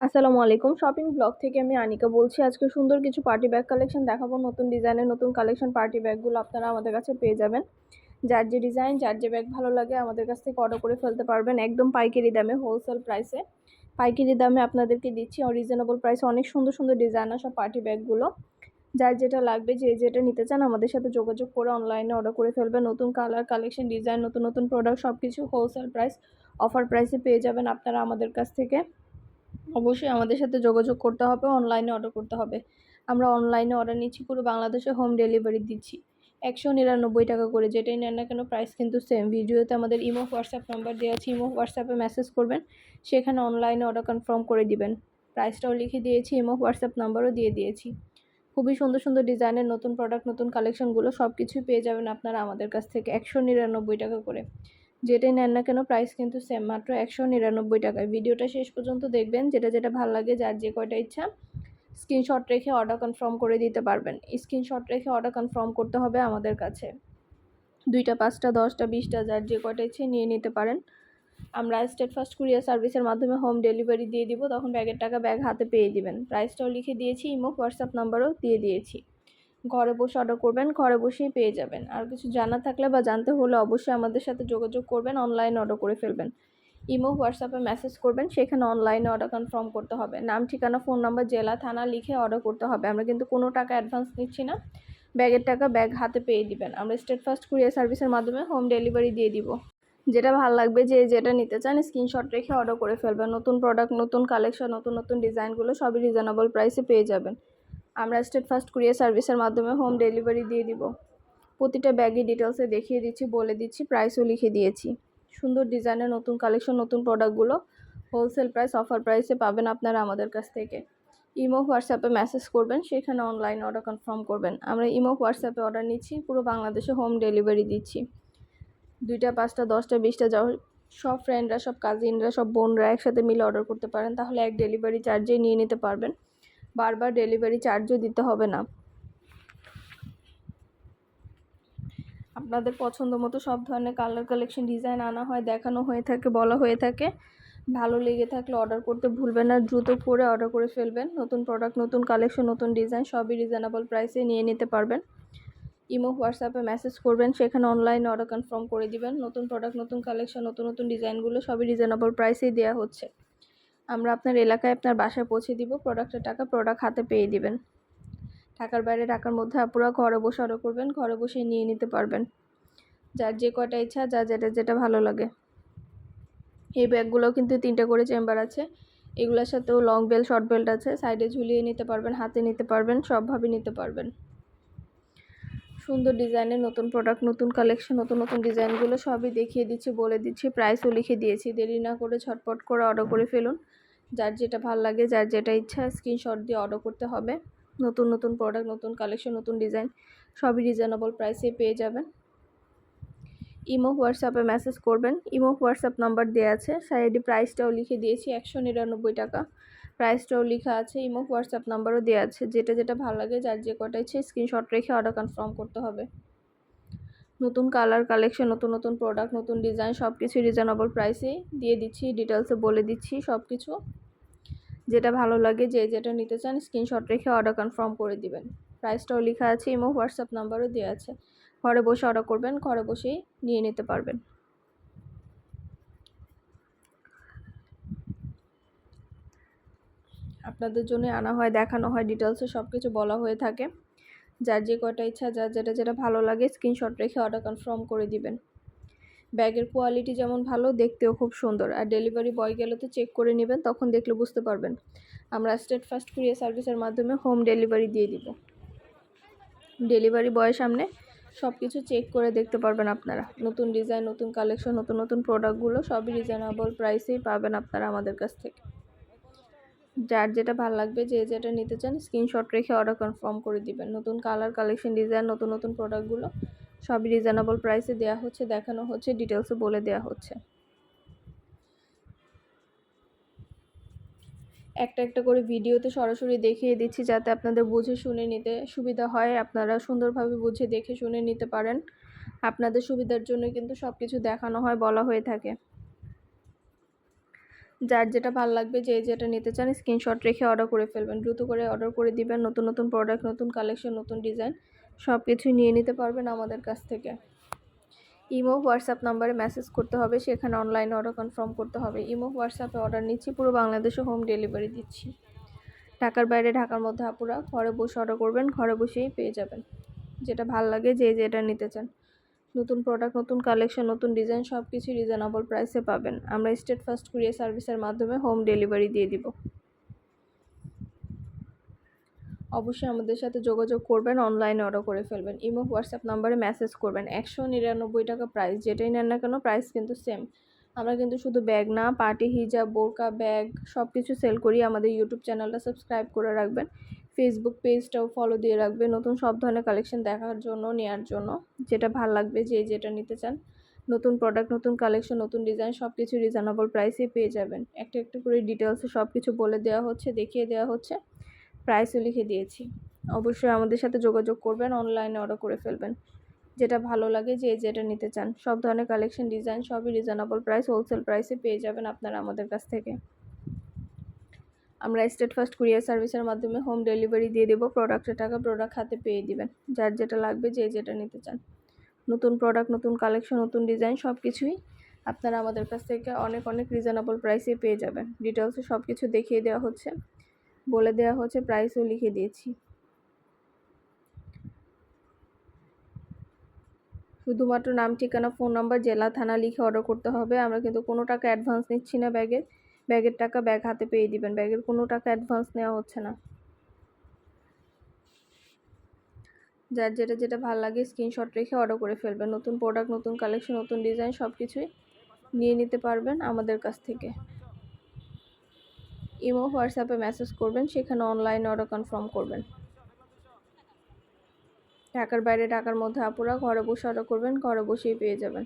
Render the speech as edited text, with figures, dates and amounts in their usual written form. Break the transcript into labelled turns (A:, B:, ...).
A: আসসালামু আলাইকুম। Shopping blog থেকে আমি আনিকা বলছি। আজকে সুন্দর কিছু পার্টি ব্যাগ কালেকশন দেখাবো। নতুন ডিজাইনের নতুন কালেকশন পার্টি ব্যাগগুলো আপনারা আমাদের কাছে পেয়ে যাবেন। যার যে ডিজাইন, যার যে ব্যাগ ভালো লাগে আমাদের কাছ থেকে অর্ডার করে ফেলতে পারবেন একদম পাইকারি দামে, হোলসেল প্রাইসে। পাইকারি দামে আপনাদেরকে দিচ্ছি রিজনেবল প্রাইসে অনেক সুন্দর সুন্দর ডিজাইনার সব পার্টি ব্যাগগুলো। যার যেটা লাগবে, যে যেটা নিতে চান আমাদের সাথে যোগাযোগ করে অনলাইনে অর্ডার করে ফেলবেন। নতুন কালার, কালেকশন, ডিজাইন, নতুন নতুন প্রোডাক্ট সবকিছু হোলসেল প্রাইস, অফার প্রাইসে পেয়ে যাবেন আপনারা আমাদের কাছ থেকে। অবশ্যই আমাদের সাথে যোগাযোগ করতে হবে, অনলাইনে অর্ডার করতে হবে। আমরা অনলাইনে অর্ডার নিচ্ছি, পুরো বাংলাদেশে হোম ডেলিভারি দিচ্ছি। 199 টাকা করে, যেটাই নেন না কেন প্রাইস কিন্তু সেম। ভিডিওতে আমাদের ইমো হোয়াটসঅ্যাপ নাম্বার দেওয়া আছে, ইমো হোয়াটসঅ্যাপে মেসেজ করবেন, সেখানে অনলাইনে অর্ডার কনফার্ম করে দিবেন। প্রাইসটাও লিখে দিয়েছি, ইমো হোয়াটসঅ্যাপ নাম্বারও দিয়ে দিয়েছি। খুবই সুন্দর সুন্দর ডিজাইনের নতুন প্রোডাক্ট, নতুন কালেকশনগুলো সব কিছুই পেয়ে যাবেন আপনারা আমাদের কাছ থেকে 199 টাকা করে। যেটাই নেন না কেন প্রাইস কিন্তু সেম, মাত্র 199 টাকায়। ভিডিওটা শেষ পর্যন্ত দেখবেন, যেটা যেটা ভালো লাগে, যার যে কয়টা ইচ্ছা স্ক্রিনশট রেখে অর্ডার কনফার্ম করে দিতে পারবেন। স্ক্রিনশট রেখে অর্ডার কনফার্ম করতে হবে আমাদের কাছে। 2টা, 5টা, 10টা, 20টা, যার যে কয়টা ইচ্ছে নিয়ে নিতে পারেন। আমরা স্টেটফাস্ট কুরিয়ার সার্ভিসের মাধ্যমে হোম ডেলিভারি দিয়ে দিব, তখন ব্যাগের টাকা ব্যাগ হাতে পেয়ে দিবেন। প্রাইসটাও লিখে দিয়েছি, ইমো হোয়াটসঅ্যাপ নাম্বারও দিয়ে দিয়েছি। ঘরে বসে অর্ডার করবেন, ঘরে বসেই পেয়ে যাবেন। আর কিছু জানা থাকলে বা জানতে হলে অবশ্যই আমাদের সাথে যোগাযোগ করবেন, অনলাইনে অর্ডার করে ফেলবেন। ইমো হোয়াটসঅ্যাপে মেসেজ করবেন, সেখানে অনলাইনে অর্ডার কনফার্ম করতে হবে। নাম, ঠিকানা, ফোন নাম্বার, জেলা, থানা লিখে অর্ডার করতে হবে। আমরা কিন্তু কোনো টাকা অ্যাডভান্স নিচ্ছি না, ব্যাগের টাকা ব্যাগ হাতে পেয়ে দিবেন। আমরা স্টেটফাস্ট কুরিয়ার সার্ভিসের মাধ্যমে হোম ডেলিভারি দিয়ে দিব। যেটা ভালো লাগবে, যে যেটা নিতে চান স্ক্রিনশট রেখে অর্ডার করে ফেলবেন। নতুন প্রোডাক্ট, নতুন কালেকশন, নতুন নতুন ডিজাইনগুলো সবই রিজনেবল প্রাইসে পেয়ে যাবেন। আমরা স্টেটফাস্ট কুরিয়ার সার্ভিসের মাধ্যমে হোম ডেলিভারি দিয়ে দিব। প্রতিটা ব্যাগের ডিটেলসে দেখিয়ে দিচ্ছি, বলে দিচ্ছি, প্রাইসও লিখে দিয়েছি। সুন্দর ডিজাইনের নতুন কালেকশন, নতুন প্রোডাক্টগুলো হোলসেল প্রাইস, অফার প্রাইসে পাবেন আপনারা আমাদের কাছ থেকে। ইমো হোয়াটসঅ্যাপে মেসেজ করবেন, সেখানে অনলাইন অর্ডার কনফার্ম করবেন। আমরা ইমো হোয়াটসঅ্যাপে অর্ডার নিচ্ছি, পুরো বাংলাদেশে হোম ডেলিভারি দিচ্ছি। 2টা, 5টা, 10টা, 20টা, যাও সব ফ্রেন্ডরা, সব কাজিনরা, সব বোনরা একসাথে মিলে অর্ডার করতে পারেন, তাহলে এক ডেলিভারি চার্জেই নিয়ে নিতে পারবেন। বারবার ডেলিভারি চার্জও দিতে হবে না। আপনাদের পছন্দ মতো সব ধরনের কালার, কালেকশন, ডিজাইন আনা হয়, দেখানো হয়ে থাকে, বলা হয়ে থাকে। ভালো লেগে থাকলে অর্ডার করতে ভুলবেন না, দ্রুত করে অর্ডার করে ফেলবেন। নতুন প্রোডাক্ট, নতুন কালেকশন, নতুন ডিজাইন সবই রিজনেবল প্রাইসে নিয়ে নিতে পারবেন। ইমো হোয়াটসঅ্যাপে মেসেজ করবেন, সেখানে অনলাইনে অর্ডার কনফার্ম করে দিবেন। নতুন প্রোডাক্ট, নতুন কালেকশন, নতুন নতুন ডিজাইনগুলো সবই রিজনেবল প্রাইসেই দেওয়া হচ্ছে। আমরা আপনার এলাকায়, আপনার বাসায় পৌঁছে দিব। প্রোডাক্টের টাকা প্রোডাক্ট হাতে পেয়ে দিবেন। ঢাকার বাইরে, ঢাকার মধ্যে আপুরা ঘরে বসে অর্ডার করবেন, ঘরে বসে নিয়ে নিতে পারবেন। যার যে কয়টা ইচ্ছা, যার যেটা যেটা ভালো লাগে। এই ব্যাগগুলোও কিন্তু 3টা করে চেম্বার আছে। এগুলোর সাথেও লং বেল্ট, শর্ট বেল্ট আছে, সাইডে ঝুলিয়ে নিতে পারবেন, হাতে নিতে পারবেন, সবভাবে নিতে পারবেন। সুন্দর ডিজাইনের নতুন প্রোডাক্ট, নতুন কালেকশন, নতুন নতুন ডিজাইনগুলো সবই দেখিয়ে দিচ্ছি, বলে দিচ্ছি, প্রাইসও লিখে দিয়েছি। দেরি না করে ঝটপট করে অর্ডার করে ফেলুন। যার যেটা ভালো লাগে, যার যেটা ইচ্ছা স্ক্রিনশট দিয়ে অর্ডার করতে হবে। নতুন নতুন প্রোডাক্ট, নতুন কালেকশন, নতুন ডিজাইন সবই রিজনেবল প্রাইসে পেয়ে যাবেন। ইমো হোয়াটসঅ্যাপে মেসেজ করবেন, ইমো হোয়াটসঅ্যাপ নাম্বার দেওয়া আছে, সাইডে প্রাইসটাও লিখে দিয়েছি, 199 টাকা প্রাইসটাও লেখা আছে। ইমো হোয়াটসঅ্যাপ নাম্বারও দেওয়া আছে। যেটা যেটা ভালো লাগে, যার যে কটা ইচ্ছে স্ক্রিনশট রেখে অর্ডার কনফার্ম করতে হবে। নতুন কালার, কালেকশন, নতুন নতুন প্রোডাক্ট, নতুন ডিজাইন সব কিছু রিজনেবল প্রাইসে দিয়ে দিচ্ছি, ডিটেলসে বলে দিচ্ছি সব কিছু। যেটা ভালো লাগে, যে যেটা নিতে চান স্ক্রিনশট রেখে অর্ডার কনফার্ম করে দিবেন। প্রাইসটাও লেখা আছে, ইমো হোয়াটসঅ্যাপ নাম্বারও দেওয়া আছে। ঘরে বসে অর্ডার করবেন, ঘরে বসেই নিয়ে নিতে পারবেন। আপনাদের জন্য আনা হয়, দেখানো হয়, ডিটেলসে সব কিছু বলা হয়ে থাকে। যার যে কয়টা ইচ্ছা, যার যেটা যেটা ভালো লাগে স্ক্রিনশট রেখে অর্ডার কনফার্ম করে দিবেন। ব্যাগের কোয়ালিটি যেমন ভালো, দেখতেও খুব সুন্দর। আর ডেলিভারি বয় গেলে তো চেক করে নেবেন, তখন দেখলে বুঝতে পারবেন। আমরা স্টেটফাস্ট কুরিয়ার সার্ভিসের মাধ্যমে হোম ডেলিভারি দিয়ে দিব। ডেলিভারি বয়ের সামনে সব কিছু চেক করে দেখতে পারবেন আপনারা। নতুন ডিজাইন, নতুন কালেকশন, নতুন নতুন প্রোডাক্টগুলো সবই রিজনেবল প্রাইসেই পাবেন আপনারা আমাদের কাছ থেকে। যার যেটা ভালো লাগবে, যে যেটা নিতে চান স্ক্রিনশট রেখে অর্ডার কনফার্ম করে দিবেন। নতুন কালার, কালেকশন, ডিজাইন, নতুন নতুন প্রোডাক্টগুলো সবই রিজনেবল প্রাইসে দেওয়া হচ্ছে, দেখানো হচ্ছে, ডিটেলসে বলে দেওয়া হচ্ছে। একটা একটা করে ভিডিওতে সরাসরি দেখিয়ে দিচ্ছি, যাতে আপনাদের বুঝে শুনে নিতে সুবিধা হয়, আপনারা সুন্দরভাবে বুঝে দেখে শুনে নিতে পারেন। আপনাদের সুবিধার জন্য কিন্তু সব কিছু দেখানো হয়, বলা হয়ে থাকে। যার যেটা ভালো লাগবে, যে যেটা নিতে চান স্ক্রিনশট রেখে অর্ডার করে ফেলবেন। দ্রুত করে অর্ডার করে দিবেন। নতুন নতুন প্রোডাক্ট, নতুন কালেকশন, নতুন ডিজাইন সব কিছুই নিয়ে নিতে পারবেন আমাদের কাছ থেকে। ইমো হোয়াটসঅ্যাপ নাম্বারে মেসেজ করতে হবে, সেখানে অনলাইনে অর্ডার কনফার্ম করতে হবে। ইমো হোয়াটসঅ্যাপে অর্ডার নিচ্ছি, পুরো বাংলাদেশে হোম ডেলিভারি দিচ্ছি। ঢাকার বাইরে, ঢাকার মধ্যে আপুরা ঘরে বসে অর্ডার করবেন, ঘরে বসেই পেয়ে যাবেন যেটা ভালো লাগে, যে যেটা নিতে চান। নতুন প্রোডাক্ট, নতুন কালেকশন, নতুন ডিজাইন সব কিছু রিজনেবল প্রাইসে পাবেন। আমরা স্টেট ফার্স্ট কুরিয়ার সার্ভিসের মাধ্যমে হোম ডেলিভারি দিয়ে দিব। অবশ্যই আমাদের সাথে যোগাযোগ করবেন, অনলাইনে অর্ডার করে ফেলবেন। ইমো হোয়াটসঅ্যাপ নাম্বারে মেসেজ করবেন। 199 টাকা প্রাইস, যেটাই নেন না কেন প্রাইস কিন্তু সেম। আমরা কিন্তু শুধু ব্যাগ না, পার্টি হিজাব, বোরকা, ব্যাগ সব কিছু সেল করি। আমাদের ইউটিউব চ্যানেলটা সাবস্ক্রাইব করে রাখবেন, ফেসবুক পেজটাও ফলো দিয়ে রাখবেন নতুন সব ধরনের কালেকশন দেখার জন্য, নেওয়ার জন্য। যেটা ভালো লাগবে, যে যেটা নিতে চান, নতুন প্রোডাক্ট, নতুন কালেকশন, নতুন ডিজাইন সব কিছু রিজনেবল প্রাইসে পেয়ে যাবেন। একটা একটা করে ডিটেলসে সব কিছু বলে দেওয়া হচ্ছে, দেখিয়ে দেওয়া হচ্ছে, প্রাইসও লিখে দিয়েছি। অবশ্যই আমাদের সাথে যোগাযোগ করবেন, অনলাইনে অর্ডার করে ফেলবেন যেটা ভালো লাগে, যে যেটা নিতে চান। সব ধরনের কালেকশন, ডিজাইন সবই রিজনেবল প্রাইস, হোলসেল প্রাইসে পেয়ে যাবেন আপনারা আমাদের কাছ থেকে। আমরা স্টেট ফার্স্ট কুরিয়ার সার্ভিসের মাধ্যমে হোম ডেলিভারি দিয়ে দেবো। প্রোডাক্টের টাকা প্রোডাক্ট হাতে পেয়ে দিবেন, যার যেটা লাগবে, যে যেটা নিতে চান। নতুন প্রোডাক্ট, নতুন কালেকশন, নতুন ডিজাইন সব কিছুই আপনারা আমাদের কাছ থেকে অনেক অনেক রিজনেবল প্রাইসে পেয়ে যাবেন। ডিটেলসে সব কিছু দেখিয়ে দেওয়া হচ্ছে, বলে দেওয়া হচ্ছে, প্রাইসও লিখে দিয়েছি। শুধুমাত্র নাম, ঠিকানা, ফোন নাম্বার, জেলা, থানা লিখে অর্ডার করতে হবে। আমরা কিন্তু কোনো টাকা অ্যাডভান্স নিচ্ছি না। ব্যাগের টাকা ব্যাগ হাতে পেয়ে দিবেন। ব্যাগের কোনো টাকা অ্যাডভান্স নেওয়া হচ্ছে না। যার যেটা যেটা ভালো লাগে স্ক্রিনশট রেখে অর্ডার করে ফেলবেন। নতুন প্রোডাক্ট, নতুন কালেকশন, নতুন ডিজাইন সব কিছুই নিয়ে নিতে পারবেন আমাদের কাছ থেকে। ইমো হোয়াটসঅ্যাপে মেসেজ করবেন, সেখানে অনলাইনে অর্ডার কনফার্ম করবেন। ঢাকার বাইরে, ঢাকার মধ্যে আপুরা ঘরে বসে অর্ডার করবেন, ঘরে বসেই পেয়ে যাবেন।